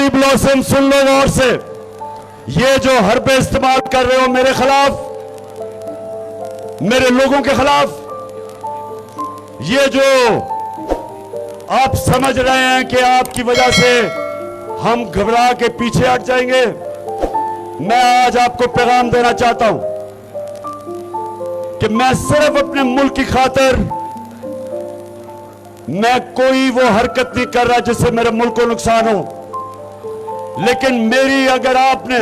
Cherry blossom, सुन लो गौर से। ये जो हरबे इस्तेमाल कर रहे हो मेरे खिलाफ, मेरे लोगों के खिलाफ, ये जो आप समझ रहे हैं कि आपकी वजह से हम घबरा के पीछे हट जाएंगे, मैं आज आपको पैगाम देना चाहता हूं कि मैं सिर्फ अपने मुल्क की खातिर मैं कोई वो हरकत नहीं कर रहा जिससे मेरे मुल्क को नुकसान हो। लेकिन मेरी अगर आपने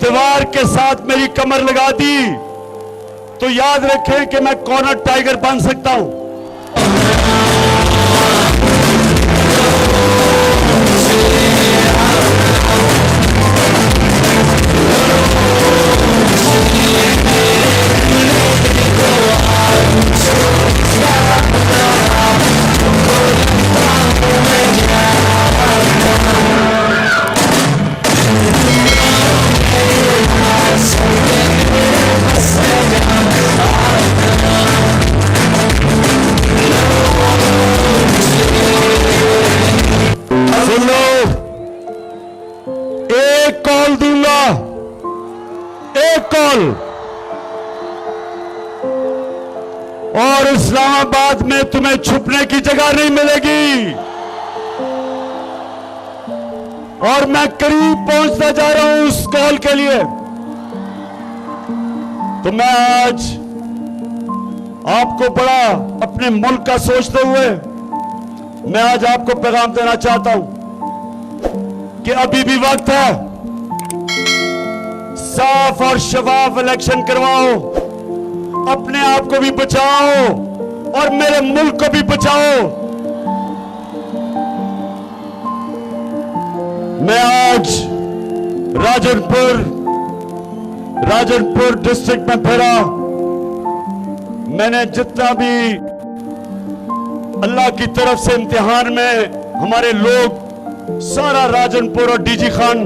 दीवार के साथ मेरी कमर लगा दी तो याद रखें कि मैं कॉर्नर टाइगर बन सकता हूं। एक कॉल दूंगा, एक कॉल, और इस्लामाबाद में तुम्हें छुपने की जगह नहीं मिलेगी। और मैं करीब पहुंचता जा रहा हूं उस कॉल के लिए। तो मैं आज आपको बड़ा अपने मुल्क का सोचते हुए मैं आज आपको पैगाम देना चाहता हूं कि अभी भी वक्त है। साफ और शफाफ इलेक्शन करवाओ, अपने आप को भी बचाओ और मेरे मुल्क को भी बचाओ। मैं आज राजनपुर डिस्ट्रिक्ट में फिरा। मैंने जितना भी अल्लाह की तरफ से इम्तिहान में हमारे लोग, सारा राजनपुर और डीजी खान